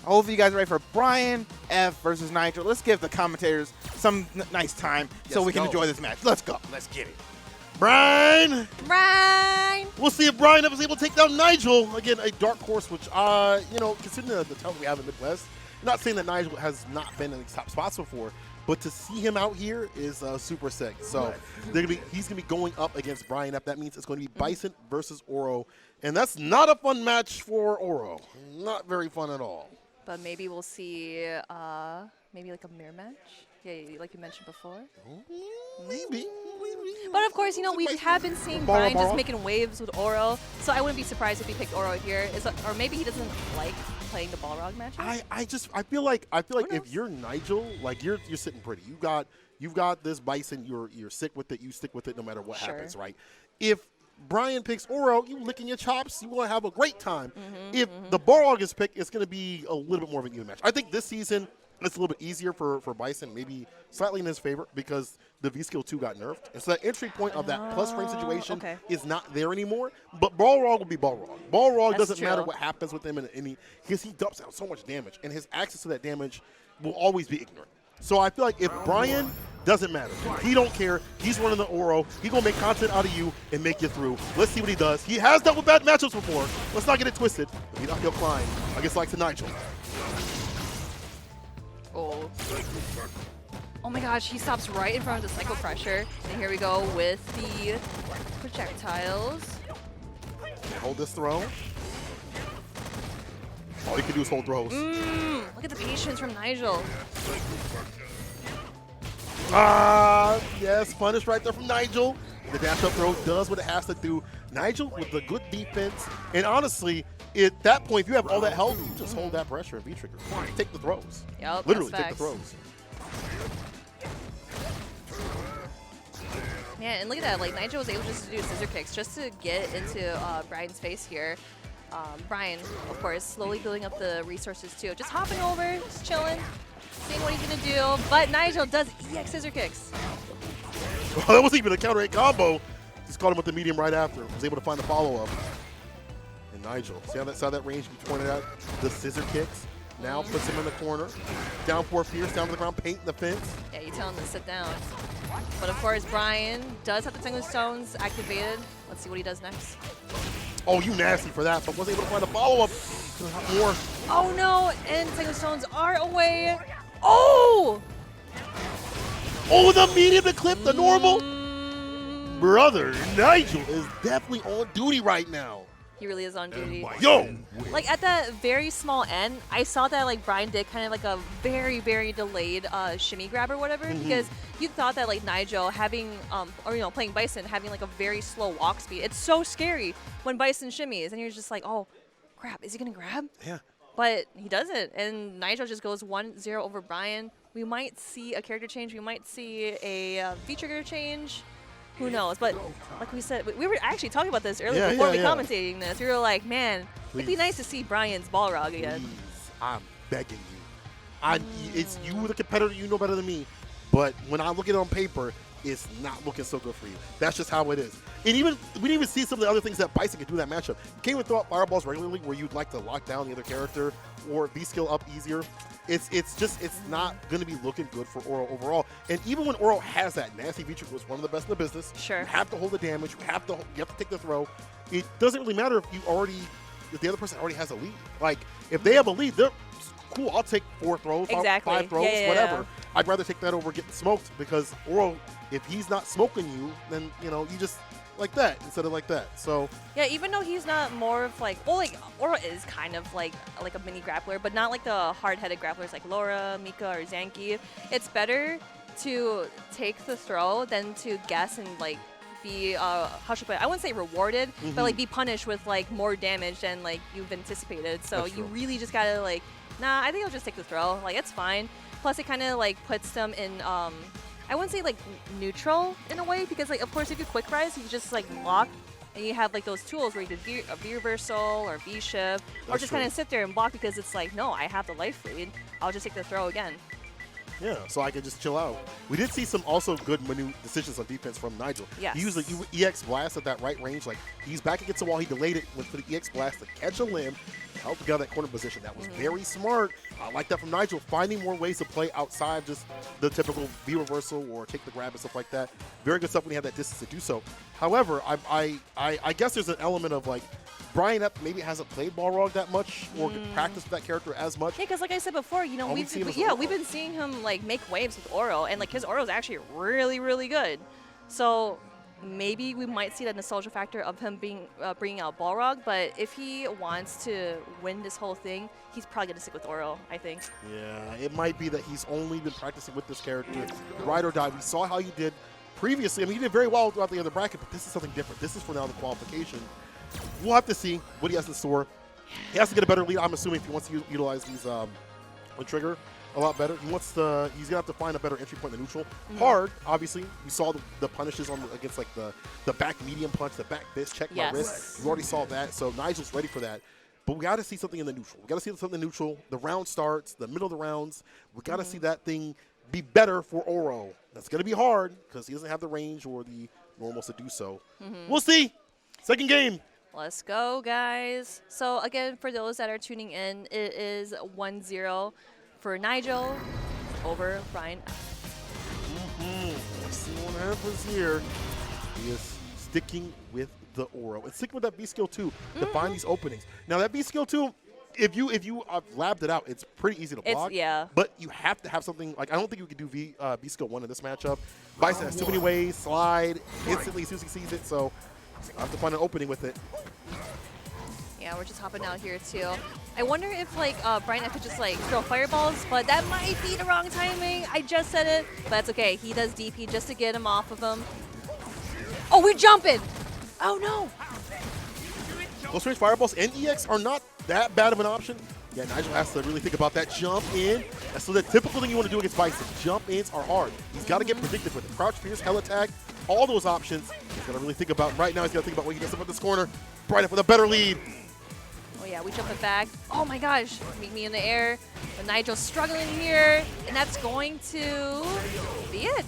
Hopefully you guys are ready for Brian F versus Nigel. Let's give the commentators some nice time so we can enjoy this match. Let's go. Let's get it. Brian! Brian! We'll see if Brian was able to take down Nigel. Again, a dark horse, which, you know, considering the talent we have in the Midwest, I'm not saying that Nigel has not been in these top spots before, but to see him out here is super sick. So he's going to be going up against Brian F. That means it's going to be Bison versus Oro. And that's not a fun match for Oro. Not very fun at all. But maybe we'll see maybe like a mirror match. Yeah, like you mentioned before. Maybe. But of course, you know, we have been seeing Brian just making waves with Oro, so I wouldn't be surprised if he picked Oro here. Or maybe he doesn't like playing the Balrog matches. I feel like if you're Nigel, like you're sitting pretty. You've got this Bison. You're sick with it. You stick with it no matter what happens, right? If Brian picks Oro, you licking your chops. You want to have a great time. If the Balrog is picked, it's going to be a little bit more of an even match. I think this season it's a little bit easier for Bison, maybe slightly in his favor because the V-Skill 2 got nerfed. And so that entry point of that plus frame situation is not there anymore. But Balrog will be Balrog. Balrog doesn't matter what happens with him because he dumps out so much damage. And his access to that damage will always be ignorant. So I feel like if Brian doesn't matter. He don't care. He's running the Oro. He's going to make content out of you and make you through. Let's see what he does. He has dealt with bad matchups before. Let's not get it twisted. He'll climb against like to Nigel. Oh my gosh, he stops right in front of the Psycho Pressure. And here we go with the projectiles. Hold this throw. All you can do is hold throws. Look at the patience from Nigel. Yes, punish right there from Nigel. The dash up throw does what it has to do. Nigel with the good defense. And honestly, at that point, if you have all that health, you just hold that pressure and V-trigger. Take the throws. Yep, literally take the throws. Man, and look at that. Like, Nigel was able just to do scissor kicks just to get into Brian's face here. Brian, of course, slowly building up the resources too. Just hopping over, just chilling, seeing what he's going to do. But Nigel does EX scissor kicks. Well, that wasn't even a counter hit combo. Just caught him with the medium right after. Was able to find the follow-up. And Nigel, see how that range you pointed out? The scissor kicks. Now puts him in the corner. Down four fierce, down to the ground, painting the fence. Yeah, you tell him to sit down. But of course, Brian does have the Tengu Stones activated. Let's see what he does next. Oh, you nasty for that, but wasn't able to find a follow-up. More. Oh no, and Tengu Stones are away. Oh! Oh, the medium to clip the normal. Brother, Nigel is definitely on duty right now. He really is on duty. Yo! Like at that very small end, I saw that like Brian did kind of like a very, very delayed shimmy grab or whatever, because you thought that like Nigel having, or you know, playing Bison, having like a very slow walk speed, it's so scary when Bison shimmies, and you're just like, oh, crap, is he gonna grab? Yeah. But he doesn't, and Nigel just goes 1-0 over Brian. We might see a character change, we might see a V-trigger change. Who knows? But like we said, we were actually talking about this earlier before we commentating this. We were like, man, it'd be nice to see Brian's Balrog again. Please, I'm begging you. It's you, the competitor, you know better than me. But when I look at it on paper, it's not looking so good for you. That's just how it is. And even we didn't even see some of the other things that Bison could do in that matchup. You can't even throw out fireballs regularly where you'd like to lock down the other character or V-skill up easier. It's not going to be looking good for Oro overall. And even when Oro has that nasty V-trigger, was one of the best in the business. Sure. You have to hold the damage. You have to take the throw. It doesn't really matter if the other person already has a lead. Like if they have a lead, they're cool. I'll take 4 throws, 5 throws, whatever. I'd rather take that over getting smoked because Oro, if he's not smoking you, then you just like that instead of like that. So yeah, even though he's not more of like, well, like Oro is kind of like a mini grappler, but not like the hard-headed grapplers like Laura, Mika, or Zanki. It's better to take the throw than to guess and like be how should I put it? I wouldn't say rewarded, but like be punished with like more damage than like you've anticipated. So you really just gotta like, nah, I think I'll just take the throw. Like it's fine. Plus it kind of like puts them in I wouldn't say like neutral in a way, because like of course if you quick rise, you just like block, and you have like those tools where you can do a V reversal or V shift, or just kind of sit there and block because it's like, no, I have the life lead. I'll just take the throw again. Yeah, so I can just chill out. We did see some also good decisions on defense from Nigel. Yes. He used the EX blast at that right range. Like he's back against the wall. He delayed it with the EX blast to catch a limb. held together that corner position. That was very smart. I like that from Nigel, finding more ways to play outside just the typical V reversal or take the grab and stuff like that. Very good stuff when he had that distance to do so. However, I guess there's an element of like, Brian F maybe hasn't played Balrog that much or practiced with that character as much. Yeah, because like I said before, you know, we've been seeing him like make waves with Oro, and like his Oro is actually really, really good. So maybe we might see that nostalgia factor of him being bringing out Balrog, but if he wants to win this whole thing, he's probably gonna stick with Oro, I think. Yeah, it might be that he's only been practicing with this character, ride or die. We saw how he did previously. I mean, he did very well throughout the other bracket, but this is something different. This is for now the qualification. We'll have to see what he has in store. He has to get a better lead, I'm assuming, if he wants to utilize these the trigger a lot better. He's gonna have to find a better entry point in the neutral. Hard, obviously. We saw the punishes against like the back medium punch, the back fist, check my wrist. We already saw that, so Nigel's ready for that. But we got to see something in the neutral. We got to see something in the neutral. The round starts, the middle of the rounds. We got to see that thing be better for Oro. That's gonna be hard because he doesn't have the range or the normals to do so. We'll see. Second game. Let's go, guys. So again, for those that are tuning in, it is 1-0 for Nigel over Brian. Let's see what happens here. He is sticking with the Oro and sticking with that B skill 2 to find these openings. Now that B skill 2, if you labbed it out, it's pretty easy to block. But you have to have something like, I don't think you could do B skill 1 in this matchup. Bison has too many ways, slide instantly as soon as he sees it. So I have to find an opening with it. Yeah, we're just hopping out here too. I wonder if like Brian could just like throw fireballs, but that might be the wrong timing. I just said it, but that's okay. He does DP just to get him off of him. Oh, we're jumping! Oh no! Close range fireballs and EX are not that bad of an option. Yeah, Nigel has to really think about that jump in. That's the typical thing you want to do against Bison. Jump ins are hard. He's got to get predictive with it. Crouch, Pierce, Hell Attack, all those options. He's got to really think about. Right now, he's got to think about what he gets up at this corner. Bright up with a better lead. Oh yeah, we jump it back. Oh my gosh, meet me in the air. But Nigel's struggling here, and that's going to be it.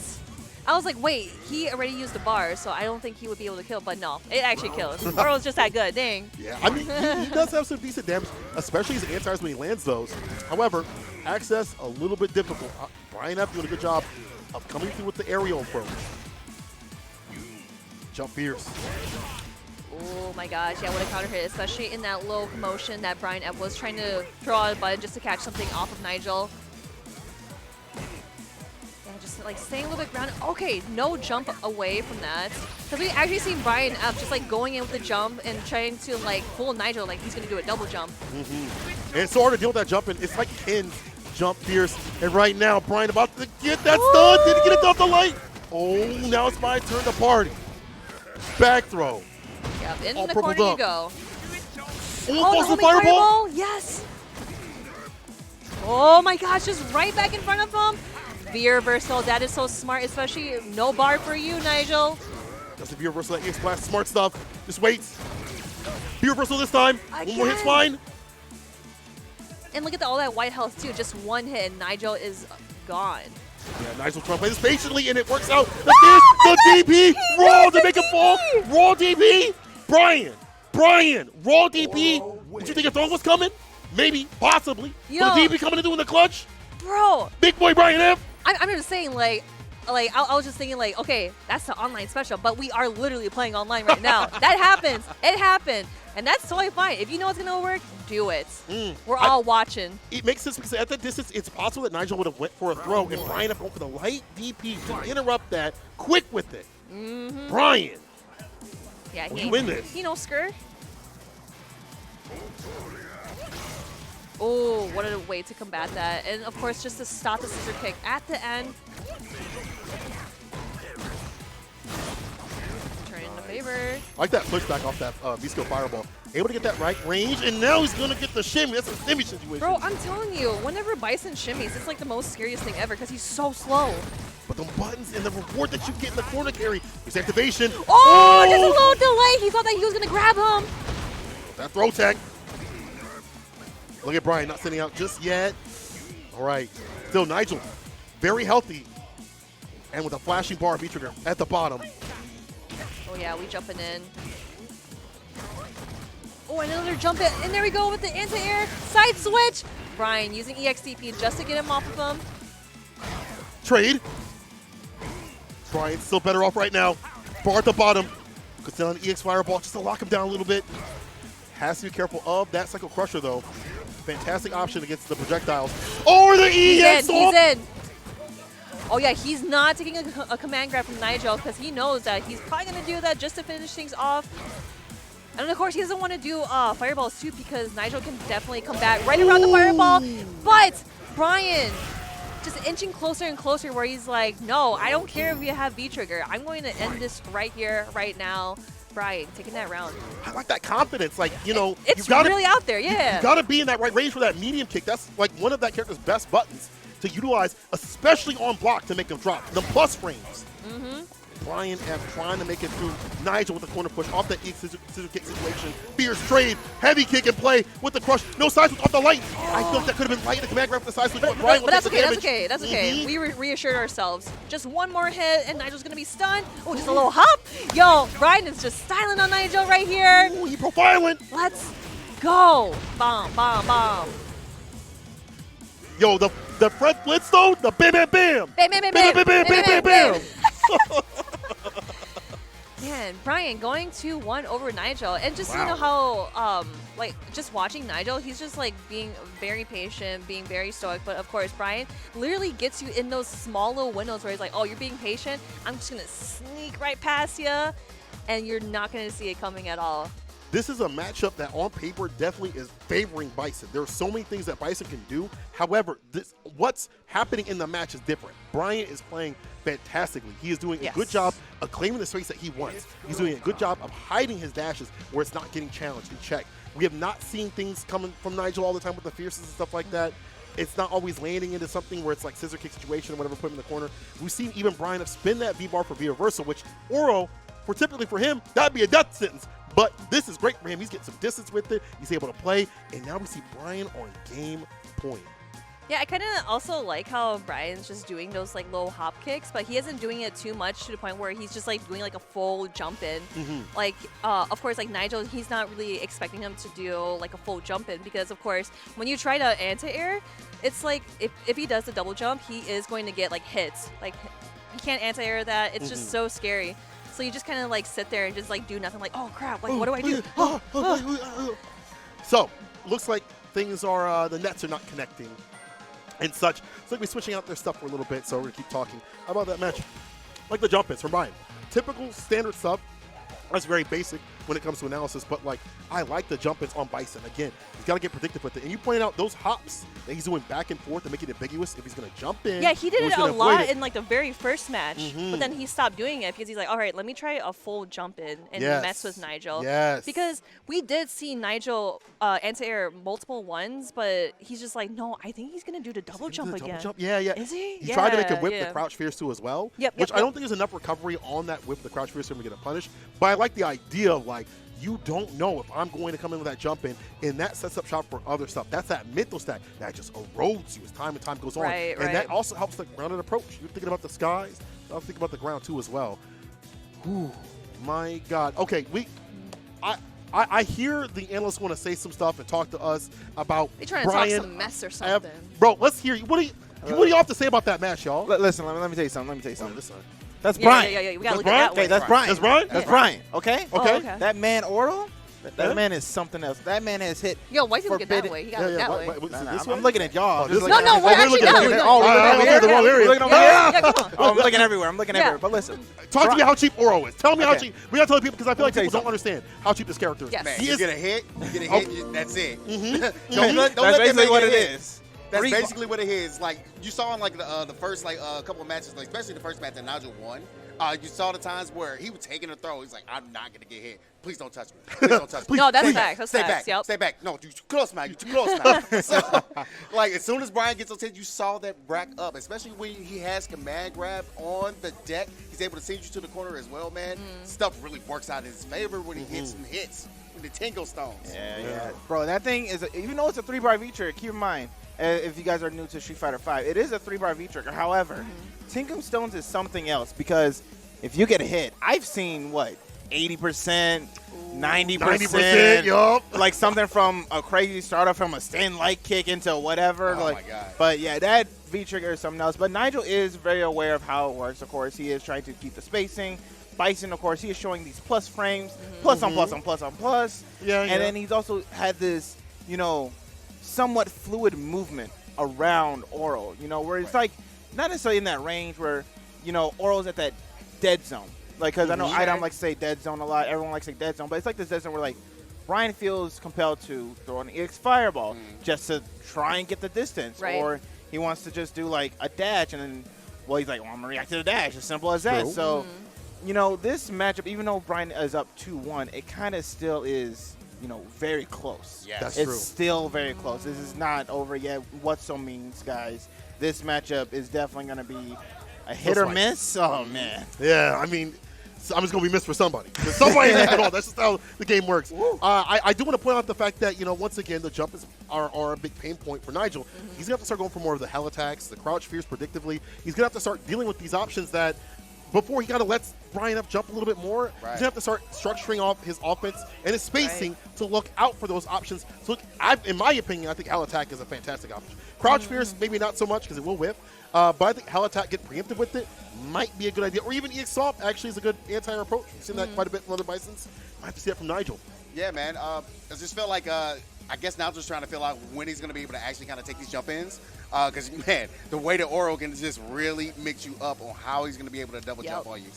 I was like, wait, he already used the bar, so I don't think he would be able to kill, but no, it actually kills. Oro's just that good, dang. Yeah, I mean, he does have some decent damage, especially his anti-airs when he lands those. However, access a little bit difficult. Brian F doing a good job of coming through with the aerial approach. Jump fierce. Oh my gosh, yeah, what a counter hit, especially in that low commotion that Brian F was trying to throw out a button just to catch something off of Nigel. Yeah, just like staying a little bit grounded. Okay, no jump away from that. Because we actually seen Brian F just like going in with the jump and trying to like fool Nigel like he's going to do a double jump. And it's so hard to deal with that jump, and it's like Ken's jump fierce. And right now, Brian about to get that stun. Didn't get it off the light. Oh, now it's my turn to party. Back throw. Yep, in the corner you go. Oh, the fireball. Yes. Oh my gosh, just right back in front of him. V reversal, that is so smart, especially no bar for you, Nigel. That's the V reversal, that EX blast, smart stuff. Just waits. V reversal this time. Again. One more hit's fine. And look at all that white health too. Just one hit and Nigel is gone. Yeah, Nigel trying to play this patiently, and it works out. The DP, roll to make him fall. Roll DP. Brian, raw DP. Did you think a throw was coming? Maybe, possibly. But the DP coming to do in the clutch? Bro. Big boy Brian F. I'm just saying, like I was just thinking, like, okay, that's the online special, but we are literally playing online right now. That happens. It happened. And that's totally fine. If you know it's going to work, do it. We're all watching. It makes sense because at that distance, it's possible that Nigel would have went for a throw and Brian F went for the light DP to interrupt that quick with it. Brian. Yeah, you win this. He knows skirt. Oh, what a way to combat that. And of course, just to stop the scissor kick at the end. Turn in the favor. I like that pushback off that V-skill fireball. Able to get that right range, and now he's going to get the shimmy. That's a shimmy situation. Bro, I'm telling you, whenever Bison shimmies, it's like the most scariest thing ever because he's so slow. But the buttons and the reward that you get in the corner carry, his activation. Oh, just a little delay. He thought that he was going to grab him. That throw tech. Look at Brian not sending out just yet. All right. Still Nigel, very healthy. And with a flashing bar V-trigger at the bottom. Oh, yeah, we jumping in. Oh, another jump in. And there we go with the anti-air. Side switch. Brian using EXTP just to get him off of him. Trade. Brian's still better off right now. Bar at the bottom. Gets down an EX Fireball just to lock him down a little bit. Has to be careful of that Cycle Crusher, though. Fantastic option against the projectiles. Or the EX! He's in. Oh, yeah, he's not taking a command grab from Nigel because he knows that he's probably going to do that just to finish things off. And, of course, he doesn't want to do Fireballs, too, because Nigel can definitely come back right around the Fireball. But Brian just inching closer and closer where he's like, no, I don't care if you have V-Trigger. I'm going to end this right here, right now. Brian taking that round. I like that confidence. Like, you know, it's really out there, yeah. You got to be in that right range for that medium kick. That's like one of that character's best buttons to utilize, especially on block to make them drop. The plus frames. Brian F trying to make it through Nigel with the corner push off that scissor kick situation. Fierce trade, heavy kick in play with the crush. No side switch off the light. I thought that could have been light in the command grab for the side switch. But Brian that's okay. That's okay. We reassured ourselves. Just one more hit and Nigel's gonna be stunned. Oh, just a little hop. Yo, Brian is just styling on Nigel right here. Ooh, he profiling. Let's go. Bomb, bomb, bomb. Yo, the front blitz though, the bam bam bam. Bam bam bam bam bam bam bam bam bam. Man, Brian going 2-1 over Nigel, and just you know how like just watching Nigel, he's just like being very patient, being very stoic. But of course, Brian literally gets you in those small little windows where he's like, "Oh, you're being patient. I'm just gonna sneak right past you, and you're not gonna see it coming at all." This is a matchup that on paper definitely is favoring Bison. There are so many things that Bison can do. However, what's happening in the match is different. Brian is playing fantastically. He is doing a good job of claiming the space that he wants. He's doing a good job of hiding his dashes where it's not getting challenged and checked. We have not seen things coming from Nigel all the time with the fierces and stuff like that. It's not always landing into something where it's like scissor kick situation or whatever, put him in the corner. We've seen even Brian spin that V-bar for V-reversal, which Oro, typically for him, that'd be a death sentence. But this is great for him. He's getting some distance with it. He's able to play. And now we see Brian on game point. Yeah, I kind of also like how Brian's just doing those like low hop kicks, but he isn't doing it too much to the point where he's just like doing like a full jump in. Like, of course, like Nigel, he's not really expecting him to do like a full jump in because, of course, when you try to anti-air, it's like if he does the double jump, he is going to get like hits. Like, you can't anti-air that. It's just so scary. So you just kind of like sit there and just like do nothing. Like, oh crap! Like, what do I do? So looks like things are the nets are not connecting and such. So they'll be switching out their stuff for a little bit. So we're gonna keep talking about that match. Like the jump ins from Brian, typical standard sub. That's very basic when it comes to analysis, but like I like the jump ins on Bison. Again, he's got to get predictive with it. And you pointed out those hops that he's doing back and forth to make it ambiguous if he's going to jump in. Yeah, he did it a lot in like the very first match, but then he stopped doing it because he's like, all right, let me try a full jump in and mess with Nigel. Because we did see Nigel anti-air multiple ones, but he's just like, no, I think he's going to do the double jump again. Yeah. Is he? He tried to make him whip the crouch fierce too as well, which I don't think there's enough recovery on that whip the crouch fierce for him to get a punish. But I like the idea of like, you don't know if I'm going to come in with that jump in, and that sets up shop for other stuff. That's that mental stack that just erodes you as time and time goes on. And that also helps the grounded approach. You're thinking about the skies. I was thinking about the ground too as well. Ooh, my God. Okay, I hear the analysts want to say some stuff and talk to us about they trying Brian, to talk some mess or something. Bro, let's hear you. What do you have to say about that match, y'all? Listen, let me tell you something. Listen. That's Brian. Yeah. We gotta look at that Okay, that's Brian. That's Brian? That's Brian. Okay? Okay. That man, Oro, that man is something else. That man has hit. Yo, why is he looking that way? He got to look that way. I'm looking at y'all. No, we're actually not. We're the wrong area. looking over here. Oh, I'm looking everywhere. I'm looking everywhere. But listen. Talk to me how cheap Oro is. Tell me how cheap. We gotta tell people because I feel like people don't understand how cheap this character is. Man, you get a hit, that's it. Don't let basically what it is. That's basically what it is. Like you saw in like the first like couple of matches, like especially the first match that Nigel won. You saw the times where he was taking a throw. He's like, I'm not gonna get hit. Please don't touch me. Please don't touch me. No, that's facts. That's Stay facts. back. Stay back. No, you too close now. You too close now. So, like as soon as Brian gets those hits, you saw that rack up. Especially when he has command grab on the deck, he's able to send you to the corner as well, man. Stuff really works out in his favor when he hits some hits with the Tingle Stones. Yeah. Bro, that thing is even though it's a 3-bar V-trigger. Keep in mind. If you guys are new to Street Fighter V, it is a 3-bar V-trigger. However, Tinkum Stones is something else because if you get hit, I've seen 80%, 90%. 90%, yup. Like something from a crazy startup from a stand light kick into whatever. Oh, like, my God. But yeah, that V-trigger is something else. But Nigel is very aware of how it works, of course. He is trying to keep the spacing. Bison, of course, he is showing these plus frames, plus on plus on plus on plus. Yeah, and then he's also had this, somewhat fluid movement around Oro, where it's like not necessarily in that range where, Oro's at that dead zone. Like, because I know Idom likes to say dead zone a lot. Everyone likes to say dead zone. But it's like this dead zone where, like, Brian feels compelled to throw an EX Fireball just to try and get the distance. Right. Or he wants to just do, like, a dash and then, well, he's like, well, I'm going to react to the dash. As simple as that. True. So, this matchup, even though Brian is up 2-1, it kind of still is, very close. Yes. That's It's true. still very close. This is not over yet. What so means, guys. This matchup is definitely going to be a hit or like- miss. Oh, man. Yeah, I mean, I'm just going to be missed for somebody. Somebody ain't at all. That's just how the game works. I do want to point out the fact that, once again, the jump are a big pain point for Nigel. He's going to have to start going for more of the hell attacks, the crouch fears predictively. He's going to have to start dealing with these options that before he kind of lets Brian up jump a little bit more, he's going to have to start structuring off his offense and his spacing to look out for those options. So, look, in my opinion, I think hell attack is a fantastic option. Crouch fears, maybe not so much because it will whiff. But I think hell attack, get preemptive with it, might be a good idea. Or even EX Swap actually is a good anti-air approach. We've seen that quite a bit from other Bisons. I have to see that from Nigel. Yeah, man. I just feel like I guess now just trying to feel out when he's going to be able to actually kind of take these jump-ins. Because, man, the way that Oro can just really mix you up on how he's going to be able to double jump on you.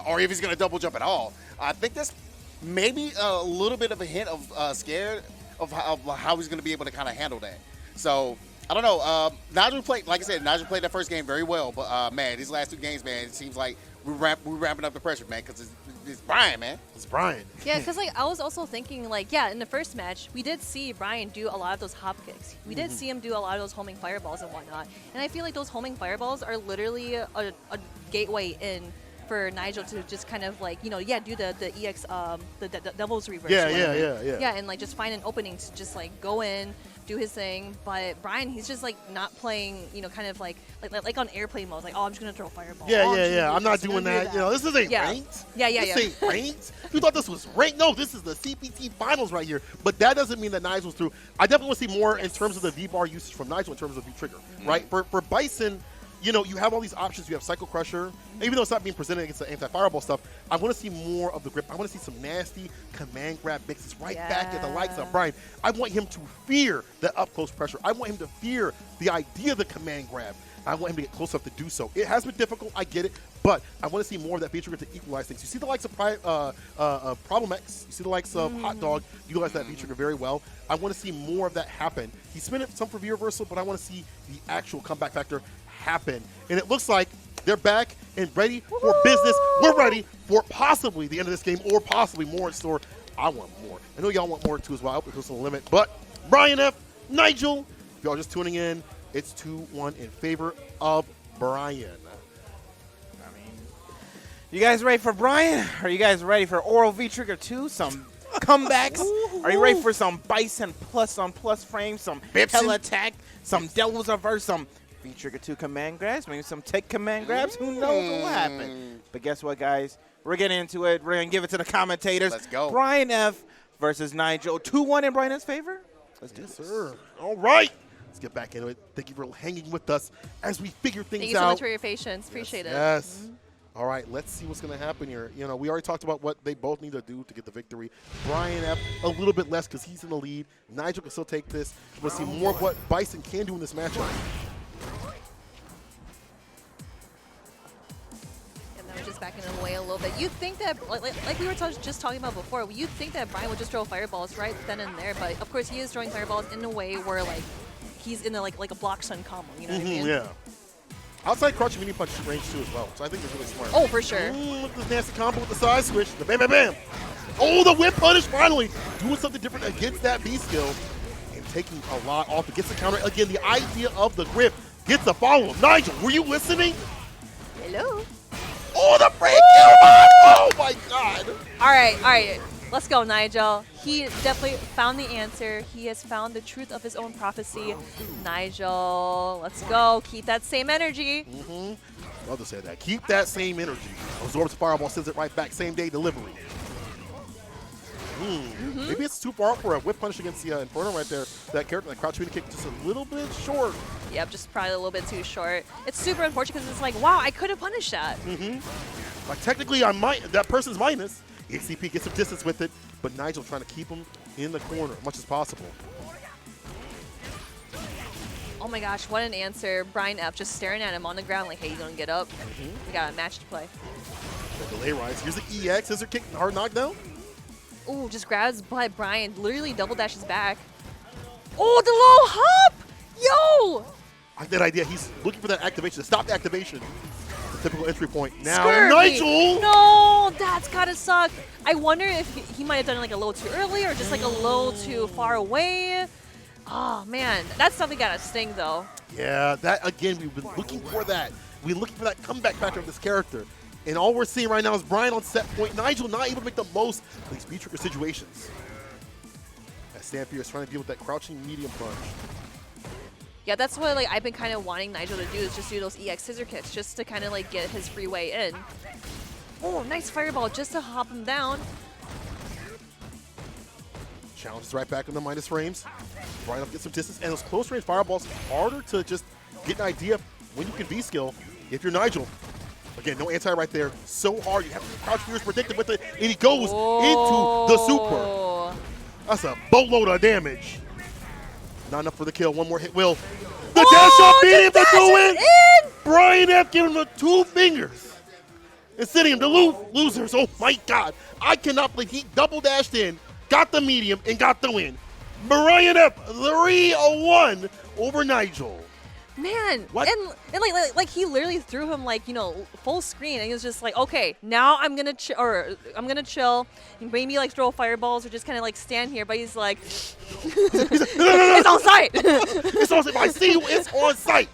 Or if he's going to double jump at all. I think that's maybe a little bit of a hint of scared of how he's going to be able to kind of handle that. So, I don't know. Nigel played, like I said, Nigel played that first game very well. But, man, these last two games, man, it seems like we're ramping up the pressure, man, because it's Brian, man. It's Brian. Yeah, because I was also thinking in the first match we did see Brian do a lot of those hop kicks. We did see him do a lot of those homing fireballs and whatnot. And I feel like those homing fireballs are literally a gateway in for Nigel to just kind of do the EX the Devil's Reverse. Yeah, and just find an opening to just go in, do his thing. But Brian, he's just not playing, kind of like on airplane mode. Like, oh, I'm just gonna throw a fireball. I'm not doing that. This isn't ranked. This ain't ranked. You thought this was ranked? No, this is the CPT finals right here. But that doesn't mean that Nigel's through. I definitely want to see more in terms of the V-bar usage from Nigel in terms of V-trigger, right? For Bison, you have all these options. You have Cycle Crusher. Even though it's not being presented against the anti-fireball stuff, I want to see more of the grip. I want to see some nasty command grab mixes back at the likes of Brian. I want him to fear the up-close pressure. I want him to fear the idea of the command grab. I want him to get close enough to do so. It has been difficult. I get it. But I want to see more of that V-trigger to equalize things. You see the likes of Problem X. You see the likes of Hot Dog utilize that V-trigger very well. I want to see more of that happen. He spent some for V-reversal, but I want to see the actual comeback factor happen. And it looks like they're back and ready for business. We're ready for possibly the end of this game or possibly more in store. I want more. I know y'all want more too as well. I hope it goes to the limit. But Brian F., Nigel, if y'all just tuning in, it's 2-1 in favor of Brian. You guys ready for Brian? Are you guys ready for Oro V-Trigger 2? Some comebacks? Are you ready for some Bison plus on plus frames? Some hell attack? Some Devil's Reverse? Some V-Trigger 2 command grabs? Maybe some tech command grabs? Who knows what will happen? But guess what, guys? We're getting into it. We're going to give it to the commentators. Let's go. Brian F. versus Nigel. 2-1 in Brian F's favor? Let's do this. Sir. All right. Let's get back into it. Thank you for hanging with us as we figure things out. Thank you so much for your patience. Appreciate it. Yes. All right, let's see what's going to happen here. We already talked about what they both need to do to get the victory. Brian F. a little bit less because he's in the lead. Nigel can still take this. We'll see more of what Bison can do in this matchup. And then we're just backing him away a little bit. You think that, like we were just talking about before, you think that Brian would just throw fireballs right then and there, but of course he is throwing fireballs in a way where he's in like a block stun combo. You know what I mean? Yeah. Outside crouch mini punch range too as well, so I think it's really smart. Oh, for sure. Look at this nasty combo with the side switch. The bam, bam, bam. Oh, the whip punish finally. Doing something different against that B skill and taking a lot off. It gets the counter. Again, the idea of the grip gets the follow. Nigel, were you listening? Hello. Oh, the break kill. Oh, my God. All right. Let's go, Nigel. He definitely found the answer. He has found the truth of his own prophecy. Nigel, let's go. Keep that same energy. Love to say that. Keep that same energy. Absorbs the fireball, sends it right back. Same day delivery. Maybe it's too far for a whip punish against the Inferno right there. That character, that crouch kick, just a little bit short. Yep, just probably a little bit too short. It's super unfortunate because it's like, wow, I could have punished that. Like technically, that person's minus. EXCP gets some distance with it, but Nigel trying to keep him in the corner as much as possible. Oh my gosh, what an answer. Brian F. just staring at him on the ground like, hey, you gonna get up? We got a match to play. The delay rise. Here's the EX. Scissor kick, hard knockdown. Ooh, just grabs by Brian, literally double dashes back. Oh, the low hop! Yo! I like that idea. He's looking for that activation, to stop the activation. The typical entry point. Now, Scurvy. Nigel! No, that's gotta suck. I wonder if he might have done it like a little too early or just like a little too far away. Oh, man. That's something gotta sting, though. Yeah, that, again, we've been looking for that. We're looking for that comeback factor of this character. And all we're seeing right now is Brian on set point. Nigel not able to make the most of these V-trigger situations. As Stampede is trying to deal with that crouching medium punch. Yeah, that's what like I've been kind of wanting Nigel to do is just do those EX scissor kicks just to kind of like get his free way in. Oh, nice fireball just to hop him down. Challenges right back in the minus frames. Brian up gets some distance. And those close range fireballs, harder to just get an idea of when you can V-skill if you're Nigel. Again, no anti right there. So hard. You have to crouch fears predicted with it. And he goes into the super. That's a boatload of damage. Not enough for the kill. One more hit will. The dash up beat him to do it. Brian F giving him the 2 fingers. And sending him to losers. Oh my God. I cannot believe he double dashed in, got the medium, and got the win. Brian F 3-1 over Nigel. Man, What? and like he literally threw him like, you know, full screen, and he was just like, okay, now I'm gonna chill, and maybe like throw fireballs or just kind of like stand here, but he's like, it's on site. It's on site. I see you. It's on site.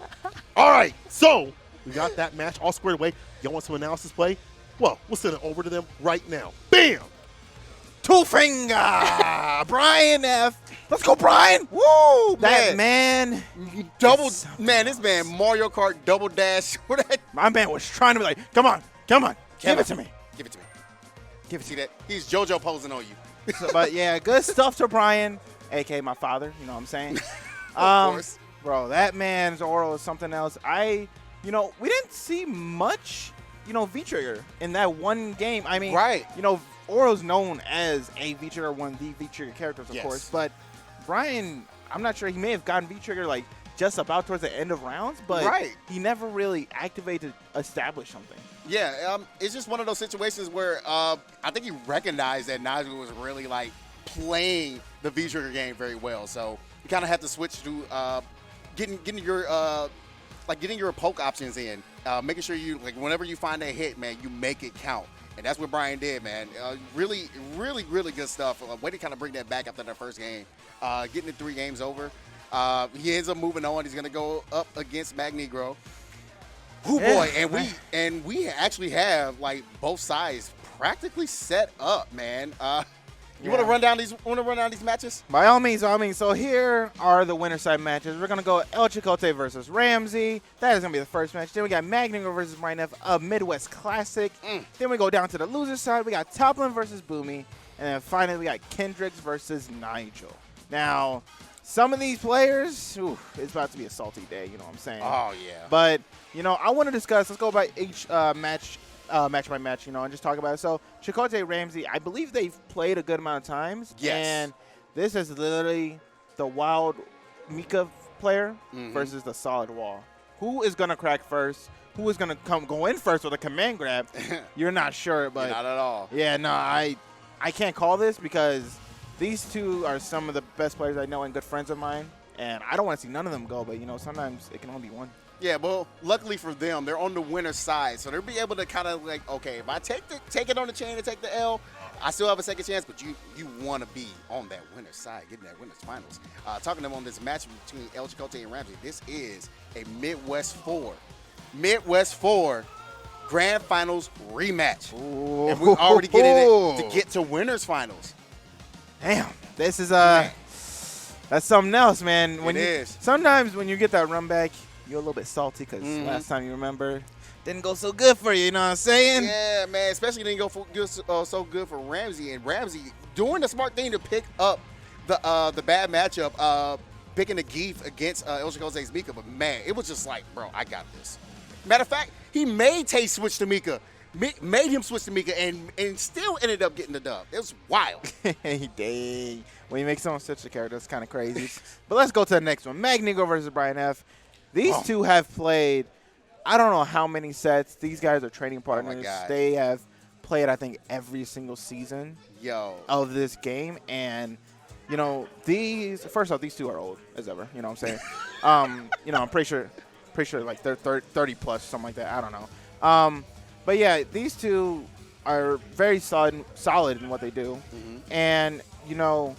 All right, so we got that match all squared away. Y'all want some analysis play? Well, we'll send it over to them right now. Bam! 2 finger, Brian F. Let's go, Brian. Woo! That man. This man Mario Kart double dash. My man was trying to be like, come on. Give it to me. Give it to me. See that? He's JoJo posing on you. So, but yeah, good stuff to Brian, a.k.a. my father. You know what I'm saying? Of course. Bro, that man's oral is something else. We didn't see much, V-Trigger in that one game. I mean, right. Oro's known as a V-Trigger, one of the V-Trigger characters, of course. But Brian, I'm not sure. He may have gotten V-Trigger like just about towards the end of rounds, but he never really activated, established something. Yeah, it's just one of those situations where I think he recognized that Nigel was really like playing the V-Trigger game very well. So you kind of have to switch to getting your poke options in, making sure you whenever you find a hit, man, you make it count. And that's what Brian did, man. Really, really, really good stuff. Way to kind of bring that back after that first game. Getting it 3 games over. He ends up moving on. He's going to go up against Magnegro. Boy, and we actually have both sides practically set up, man. You want to run down these matches? By all means. So here are the winner side matches. We're gonna go El Chicote versus Ramsey. That is gonna be the first match. Then we got Magningo versus Brian F, a Midwest Classic. Then we go down to the loser side. We got Toplin versus Boomy, and then finally we got Kendricks versus Nigel. Now, some of these players, it's about to be a salty day. You know what I'm saying? Oh yeah. But I want to discuss. Let's go by each match by match, and just talk about it. So, Chicote Ramsey, I believe they've played a good amount of times. Yes. And this is literally the wild Mika player versus the solid wall. Who is going to crack first? Who is going to go in first with a command grab? You're not sure, but not at all. Yeah, no, I can't call this because these two are some of the best players I know and good friends of mine. And I don't want to see none of them go, but, sometimes it can only be one. Yeah, well, luckily for them, they're on the winner's side, so they'll be able to kind of okay, if I take it on the chain and take the L, I still have a second chance, but you want to be on that winner's side, getting that winner's finals. Talking to them on this match between El Chicote and Ramsey, this is a Midwest 4 Grand Finals rematch. Ooh. And we're already getting it to get to winner's finals. Damn, this is that's something else, man. It is. Sometimes when you get that run back, you're a little bit salty because last time you remember didn't go so good for you. You know what I'm saying? Yeah, man. Especially didn't go so good for Ramsey. And Ramsey doing the smart thing to pick up the bad matchup, picking the Geef against El Jose's Mika. But man, it was just like, bro, I got this. Matter of fact, he made Tay switch to Mika. Made him switch to Mika and still ended up getting the dub. It was wild. Dang. When you make someone switch the character, it's kind of crazy. But let's go to the next one. Magnigo versus Brian F. These two have played, I don't know how many sets. These guys are training partners. my God. They have played, I think, every single season of this game. And, you know, first off, these two are old as ever. You know what I'm saying? You know, I'm pretty sure like they're 30 plus, something like that. I don't know. But yeah, these two are very solid in what they do. And, you know,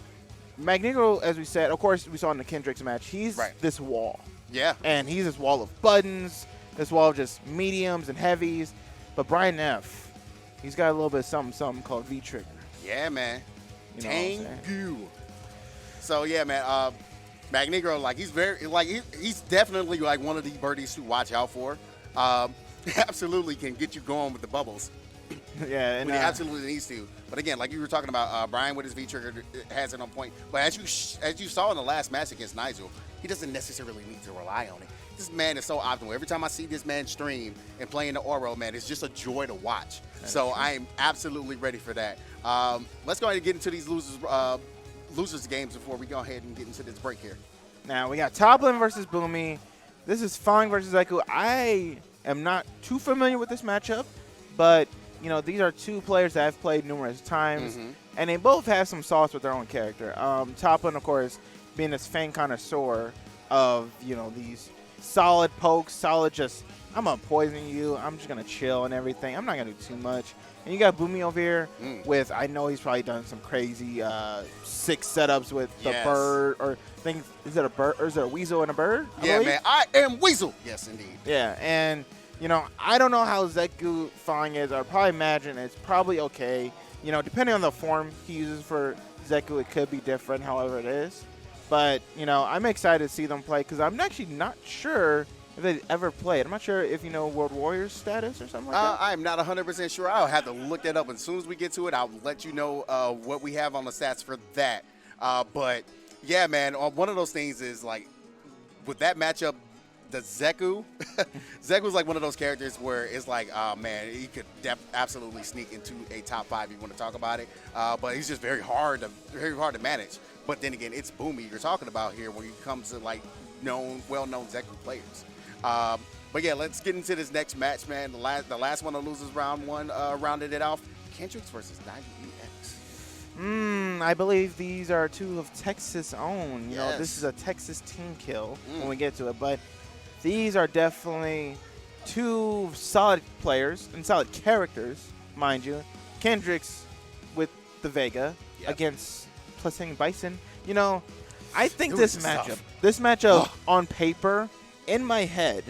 Magnigo, as we said, of course, we saw in the Kendrick's match, he's this wall. Yeah. And he's this wall of buttons, this wall of just mediums and heavies. But Brian F., he's got a little bit of something called V-Trigger. Yeah, man. You know what I'm saying? Tengu. So, yeah, man, Magnigo, like, he's definitely, like, one of the birdies to watch out for. Absolutely can get you going with the bubbles. Yeah, and when he absolutely needs to. But again, like you were talking about, Brian with his V-Trigger has it on point. But as you saw in the last match against Nigel, he doesn't necessarily need to rely on it. This man is so optimal. Every time I see this man stream and playing the Oro, man, it's just a joy to watch. So I am absolutely ready for that. Let's go ahead and get into these losers games before we go ahead and get into this break here. Now we got Toplin versus Boomy. This is Fang versus Zeku. I am not too familiar with this matchup, but you know, these are two players that I've played numerous times, and they both have some sauce with their own character. Toplin, of course, being this Fang connoisseur of, you know, these solid pokes, solid just, I'm going to poison you, I'm just going to chill and everything. I'm not going to do too much. And you got Boomy over here with, I know he's probably done some crazy 6 setups with the bird, or is it a bird, or is it a weasel and a bird? Yeah, man, I am Weasel. Yes, indeed. Yeah, and you know, I don't know how Zeku Fang is. I'd probably imagine it's probably okay. You know, depending on the form he uses for Zeku, it could be different, however it is. But, you know, I'm excited to see them play because I'm actually not sure if they've ever played. I'm not sure if you know World Warriors status or something like that. I'm not 100% sure. I'll have to look that up. And as soon as we get to it, I'll let you know what we have on the stats for that. But, yeah, man, one of those things is, like, with that matchup, the Zeku is like one of those characters where it's like, oh man, he could absolutely sneak into a top 5 if you want to talk about it. But he's just very hard to manage. But then again, it's Boomy you're talking about here when it comes to like well-known Zeku players. But yeah, let's get into this next match, man. The last one of losers round 1 rounded it off. Kendricks versus Nigel EX. I believe these are two of Texas' own. You know, this is a Texas team kill when we get to it, but these are definitely two solid players and solid characters, mind you. Kendricks with the Vega against playing Bison. You know, I think this matchup on paper, in my head,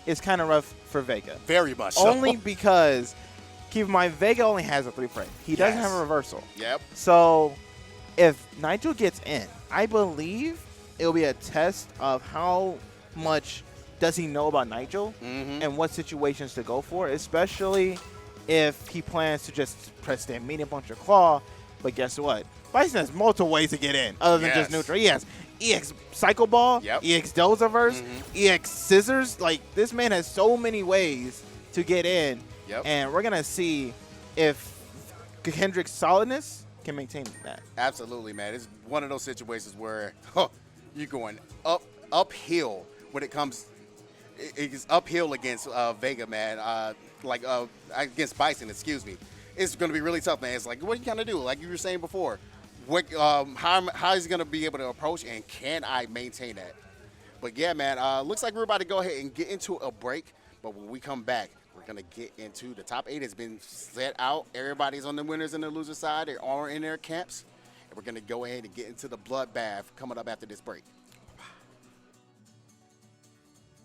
is kind of rough for Vega. Very much so. Only because, keep in mind, Vega only has a 3 frame. He doesn't have a reversal. Yep. So, if Nigel gets in, I believe it will be a test of how much does he know about Nigel and what situations to go for, especially if he plans to just press that medium punch or claw. But guess what? Bison has multiple ways to get in other than just neutral. He has EX Cycle Ball, EX Dozaverse, EX Scissors. Like, this man has so many ways to get in. And we're going to see if Kendrick's solidness can maintain that. Absolutely, man. It's one of those situations where you're going uphill when it comes. It's uphill against Vega, man. Against Bison, excuse me. It's going to be really tough, man. It's like, what are you going to do? Like you were saying before, how is he going to be able to approach, and can I maintain that? But, yeah, man, looks like we're about to go ahead and get into a break. But when we come back, we're going to get into the top 8 has been set out. Everybody's on the winners and the loser side. They're all in their camps. And we're going to go ahead and get into the bloodbath coming up after this break.